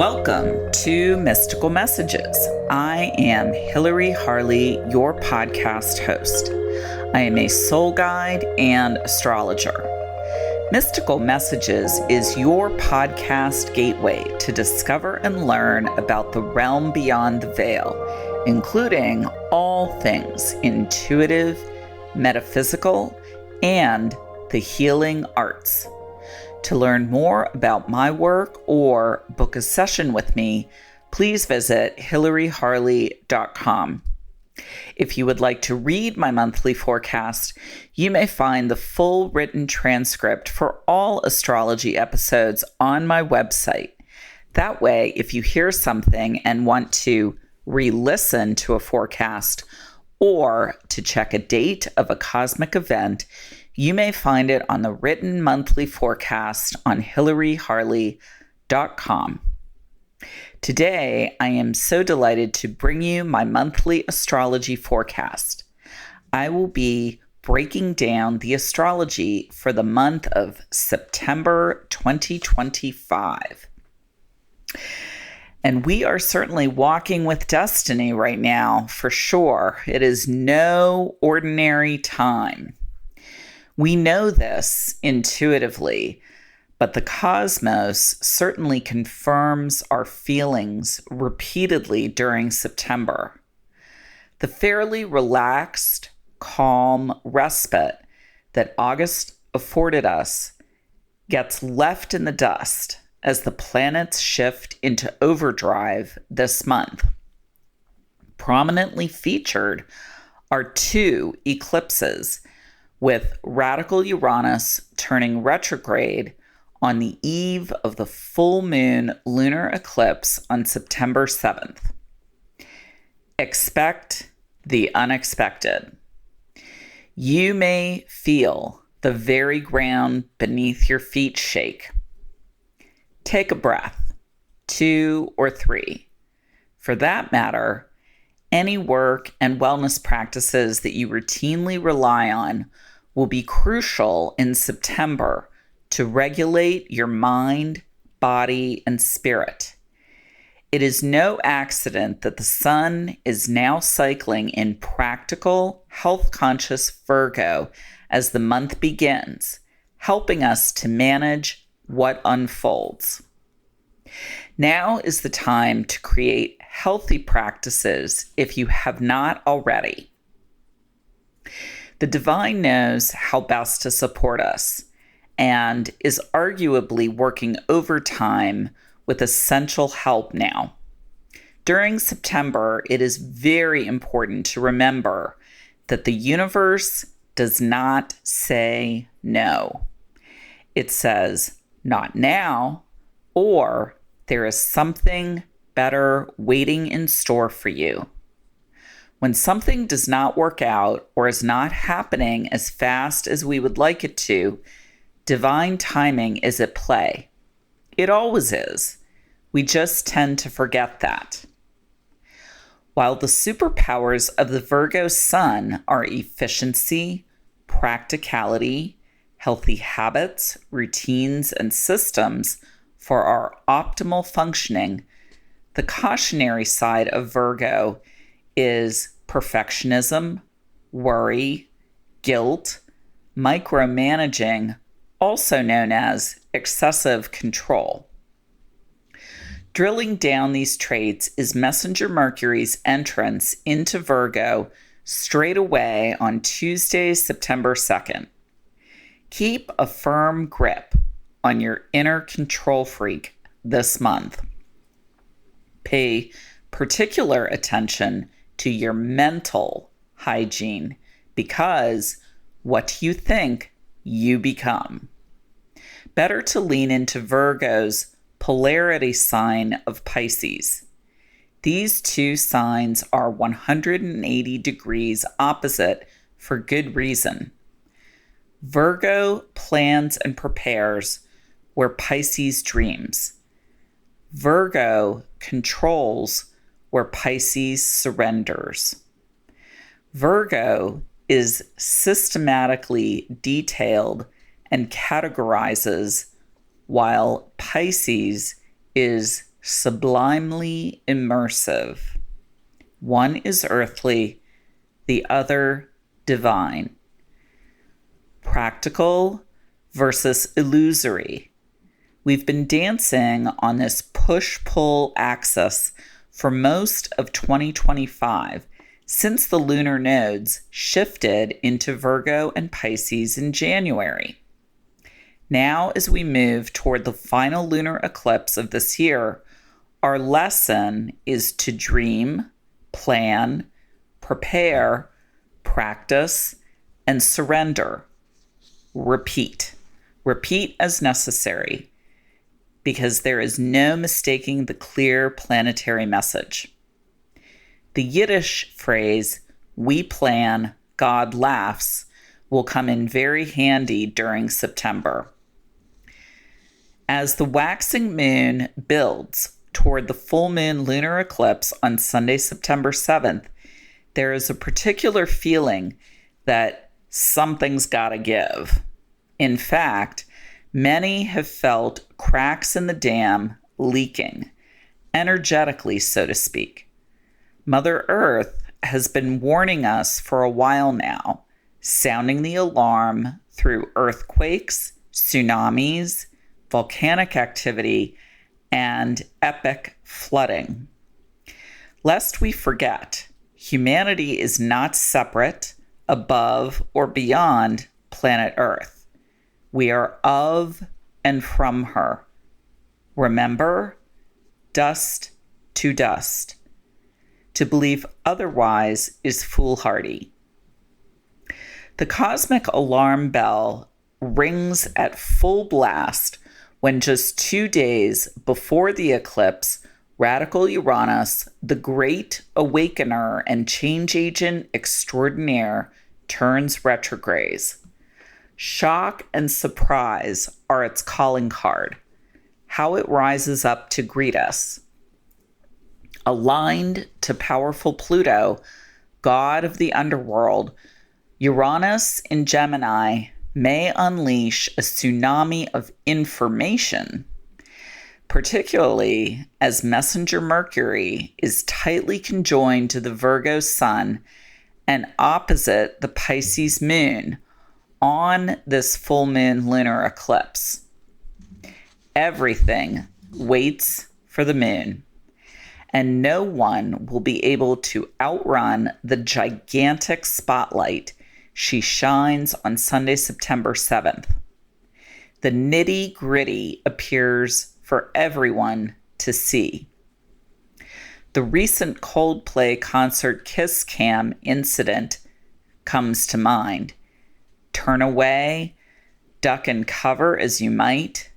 Welcome to Mystical Messages. I am Hilary Harley, your podcast host. I am a soul guide and astrologer. Mystical Messages is your podcast gateway to discover and learn about the realm beyond the veil, including all things intuitive, metaphysical, and the healing arts. To learn more about my work or book a session with me, please visit hilaryharley.com. If you would like to read my monthly forecast, you may find the full written transcript for all astrology episodes on my website. That way, if you hear something and want to re-listen to a forecast or to check a date of a cosmic event, you may find it on the written monthly forecast on hilaryharley.com. Today, I am so delighted to bring you my monthly astrology forecast. I will be breaking down the astrology for the month of September 2025. And we are certainly walking with destiny right now, for sure. It is no ordinary time. We know this intuitively, but the cosmos certainly confirms our feelings repeatedly during September. The fairly relaxed, calm respite that August afforded us gets left in the dust as the planets shift into overdrive this month. Prominently featured are two eclipses, with radical Uranus turning retrograde on the eve of the full moon lunar eclipse on September 7th. Expect the unexpected. You may feel the very ground beneath your feet shake. Take a breath, 2 or 3. For that matter, any work and wellness practices that you routinely rely on will be crucial in September to regulate your mind, body, and spirit. It is no accident that the sun is now cycling in practical, health-conscious Virgo as the month begins, helping us to manage what unfolds. Now is the time to create healthy practices if you have not already. The divine knows how best to support us and is arguably working overtime with essential help now. During September, it is very important to remember that the universe does not say no. It says, not now, or there is something better waiting in store for you. When something does not work out or is not happening as fast as we would like it to, divine timing is at play. It always is. We just tend to forget that. While the superpowers of the Virgo sun are efficiency, practicality, healthy habits, routines, and systems for our optimal functioning, the cautionary side of Virgo is perfectionism, worry, guilt, micromanaging, also known as excessive control. Drilling down these traits is Messenger Mercury's entrance into Virgo straight away on Tuesday, September 2nd. Keep a firm grip on your inner control freak this month. Pay particular attention to your mental hygiene, because what you think, you become. Better to lean into Virgo's polarity sign of Pisces. These two signs are 180 degrees opposite for good reason. Virgo plans and prepares where Pisces dreams. Virgo controls where Pisces surrenders. Virgo is systematically detailed and categorizes, while Pisces is sublimely immersive. One is earthly, the other divine. Practical versus illusory. We've been dancing on this push-pull axis for most of 2025 since the lunar nodes shifted into Virgo and Pisces in January. Now, as we move toward the final lunar eclipse of this year, our lesson is to dream, plan, prepare, practice, and surrender. Repeat. Repeat as necessary, because there is no mistaking the clear planetary message. The Yiddish phrase, "we plan, God laughs," will come in very handy during September. As the waxing moon builds toward the full moon lunar eclipse on Sunday, September 7th, there is a particular feeling that something's got to give. In fact, many have felt cracks in the dam leaking, energetically, so to speak. Mother Earth has been warning us for a while now, sounding the alarm through earthquakes, tsunamis, volcanic activity, and epic flooding. Lest we forget, humanity is not separate, above, or beyond planet Earth. We are of and from her. Remember, dust to dust. To believe otherwise is foolhardy. The cosmic alarm bell rings at full blast when just 2 days before the eclipse, radical Uranus, the great awakener and change agent extraordinaire, turns retrograde. Shock and surprise are its calling card. How it rises up to greet us. Aligned to powerful Pluto, god of the underworld, Uranus in Gemini may unleash a tsunami of information, particularly as Messenger Mercury is tightly conjoined to the Virgo sun and opposite the Pisces moon on this full moon lunar eclipse. Everything waits for the moon, and no one will be able to outrun the gigantic spotlight she shines on Sunday, September 7th. The nitty-gritty appears for everyone to see. The recent Coldplay concert kiss cam incident comes to mind. Turn away, duck and cover as you might,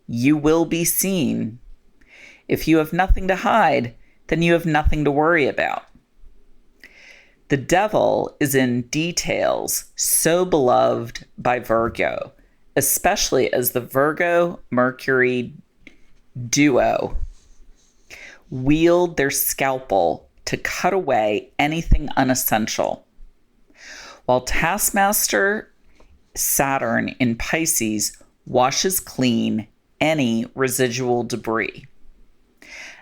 you will be seen. If you have nothing to hide, then you have nothing to worry about. The devil is in details so beloved by Virgo, especially as the Virgo-Mercury duo wield their scalpel to cut away anything unessential, while taskmaster Saturn in Pisces washes clean any residual debris.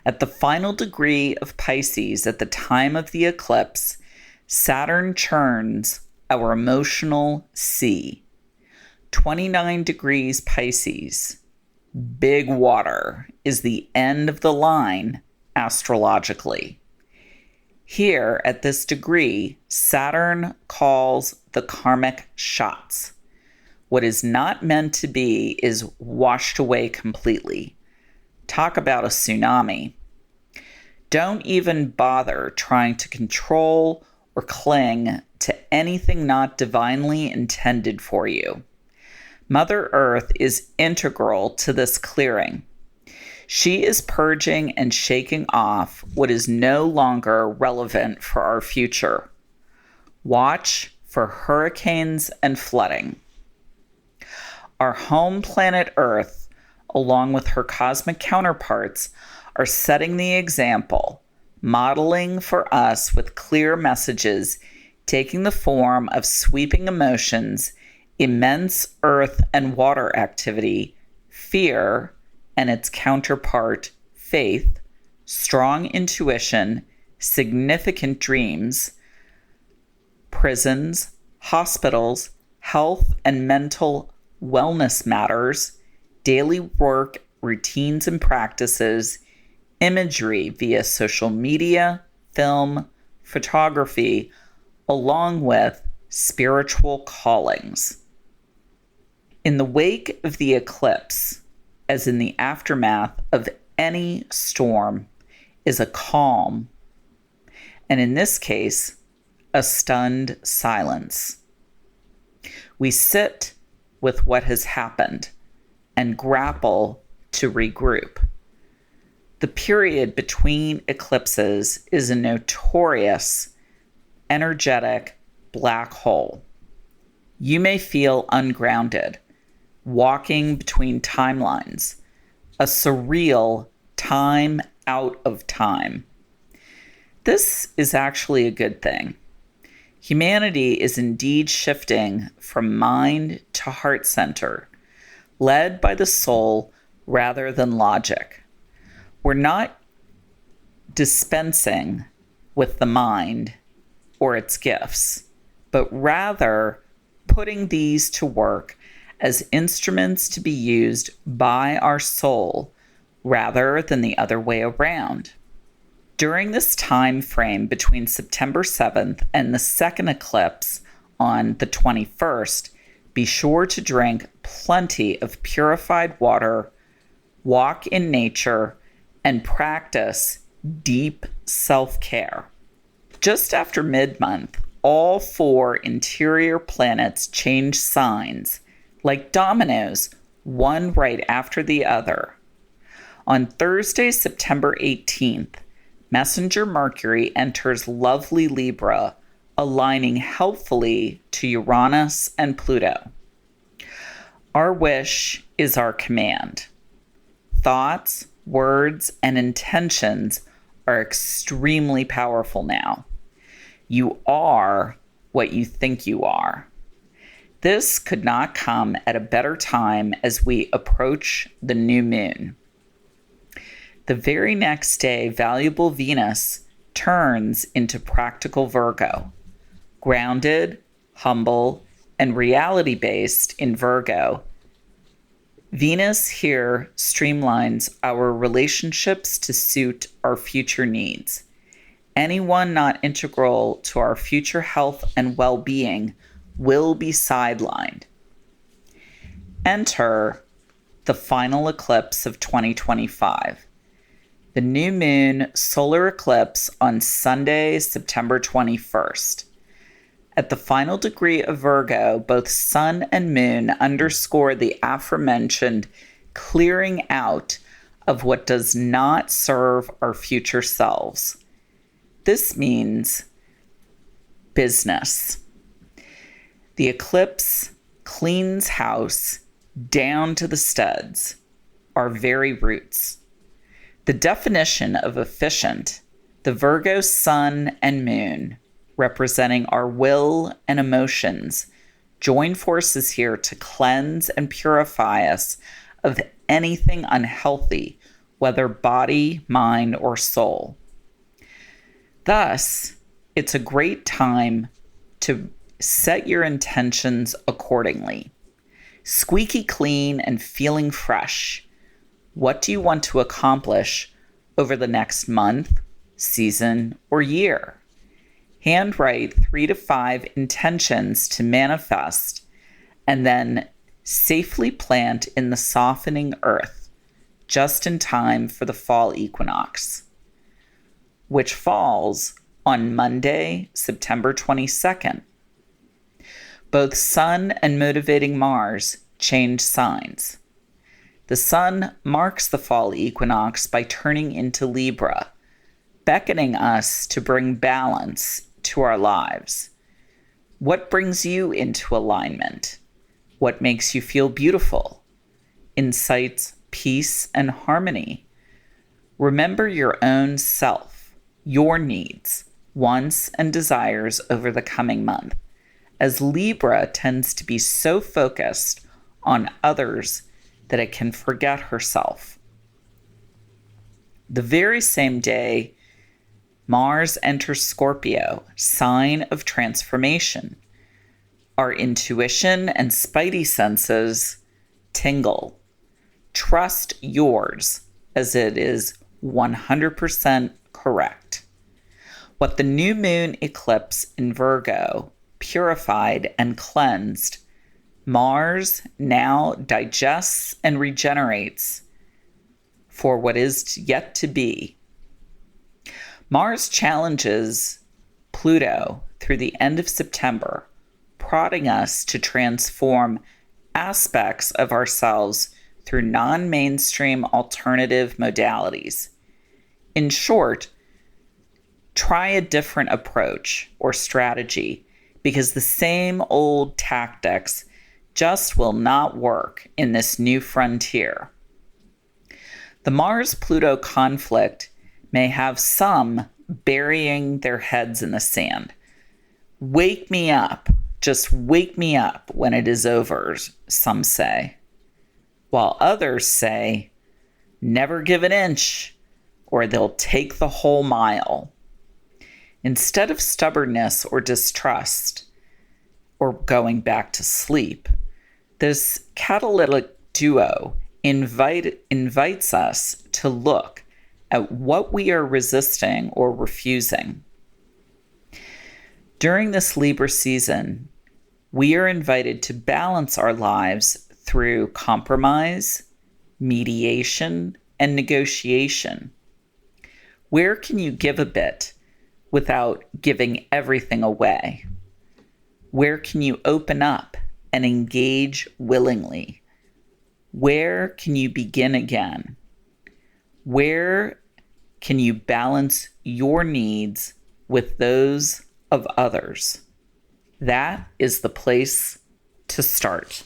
At the final degree of Pisces at the time of the eclipse, Saturn churns our emotional sea. 29 degrees Pisces, big water, is the end of the line astrologically. Here, at this degree, Saturn calls the karmic shots. What is not meant to be is washed away completely. Talk about a tsunami. Don't even bother trying to control or cling to anything not divinely intended for you. Mother Earth is integral to this clearing. She is purging and shaking off what is no longer relevant for our future. Watch for hurricanes and flooding. Our home planet Earth, along with her cosmic counterparts, are setting the example, modeling for us with clear messages, taking the form of sweeping emotions, immense earth and water activity, fear, and its counterpart, faith, strong intuition, significant dreams, prisons, hospitals, health and mental wellness matters, daily work, routines and practices, imagery via social media, film, photography, along with spiritual callings. In the wake of the eclipse, as in the aftermath of any storm, is a calm, and in this case, a stunned silence. We sit with what has happened and grapple to regroup. The period between eclipses is a notorious, energetic black hole. You may feel ungrounded, walking between timelines, a surreal time out of time. This is actually a good thing. Humanity is indeed shifting from mind to heart center, led by the soul rather than logic. We're not dispensing with the mind or its gifts, but rather putting these to work as instruments to be used by our soul rather than the other way around. During this time frame between September 7th and the second eclipse on the 21st, be sure to drink plenty of purified water, walk in nature, and practice deep self-care. Just after mid-month, all 4 interior planets change signs, like dominoes, one right after the other. On Thursday, September 18th, Messenger Mercury enters lovely Libra, aligning helpfully to Uranus and Pluto. Our wish is our command. Thoughts, words, and intentions are extremely powerful now. You are what you think you are. This could not come at a better time as we approach the new moon. The very next day, valuable Venus turns into practical Virgo. Grounded, humble, and reality-based in Virgo, Venus here streamlines our relationships to suit our future needs. Anyone not integral to our future health and well-being will be sidelined. Enter the final eclipse of 2025. The new moon solar eclipse on Sunday, September 21st. At the final degree of Virgo, both sun and moon underscore the aforementioned clearing out of what does not serve our future selves. This means business. The eclipse cleans house down to the studs, our very roots. The definition of efficient, the Virgo sun and moon, representing our will and emotions, join forces here to cleanse and purify us of anything unhealthy, whether body, mind, or soul. Thus, it's a great time to set your intentions accordingly. Squeaky clean and feeling fresh. What do you want to accomplish over the next month, season, or year? Handwrite 3 to 5 intentions to manifest, and then safely plant in the softening earth, just in time for the fall equinox, which falls on Monday, September 22nd. Both Sun and motivating Mars change signs. The Sun marks the fall equinox by turning into Libra, beckoning us to bring balance to our lives. What brings you into alignment? What makes you feel beautiful? Incites peace and harmony. Remember your own self, your needs, wants, and desires over the coming month, as Libra tends to be so focused on others that it can forget herself. The very same day, Mars enters Scorpio, sign of transformation. Our intuition and spidey senses tingle. Trust yours, as it is 100% correct. What the new moon eclipse in Virgo purified and cleansed, Mars now digests and regenerates for what is yet to be. Mars challenges Pluto through the end of September, prodding us to transform aspects of ourselves through non-mainstream alternative modalities. In short, try a different approach or strategy, because the same old tactics just will not work in this new frontier. The Mars-Pluto conflict may have some burying their heads in the sand. Wake me up, just wake me up when it is over, some say. While others say, never give an inch, or they'll take the whole mile. Instead of stubbornness or distrust, or going back to sleep, this catalytic duo invites us to look at what we are resisting or refusing. During this Libra season, we are invited to balance our lives through compromise, mediation, and negotiation. Where can you give a bit without giving everything away? Where can you open up and engage willingly? Where can you begin again? Where can you balance your needs with those of others? That is the place to start.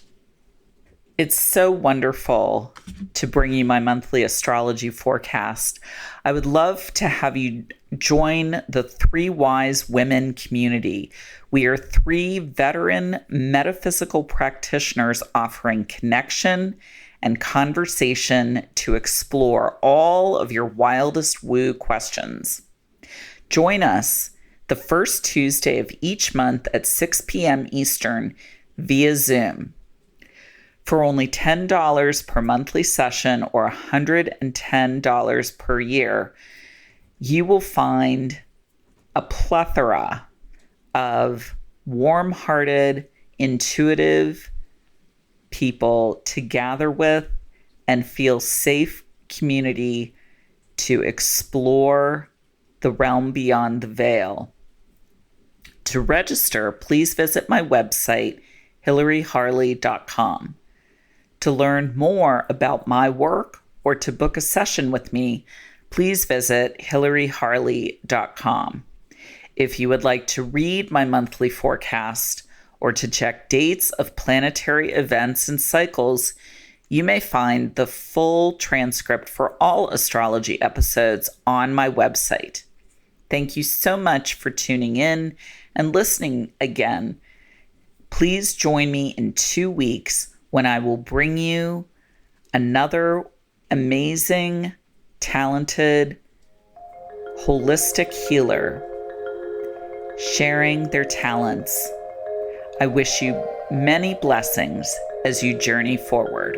It's so wonderful to bring you my monthly astrology forecast. I would love to have you join the 3 Wise Women community. We are 3 veteran metaphysical practitioners offering connection and conversation to explore all of your wildest woo questions. Join us the first Tuesday of each month at 6 p.m. Eastern via Zoom. For only $10 per monthly session or $110 per year, you will find a plethora of warm-hearted, intuitive people to gather with and feel safe community to explore the realm beyond the veil. To register, please visit my website, hilaryharley.com. To learn more about my work or to book a session with me, please visit hilaryharley.com. If you would like to read my monthly forecast or to check dates of planetary events and cycles, you may find the full transcript for all astrology episodes on my website. Thank you so much for tuning in and listening again. Please join me in 2 weeks when I will bring you another amazing, talented, holistic healer sharing their talents. I wish you many blessings as you journey forward.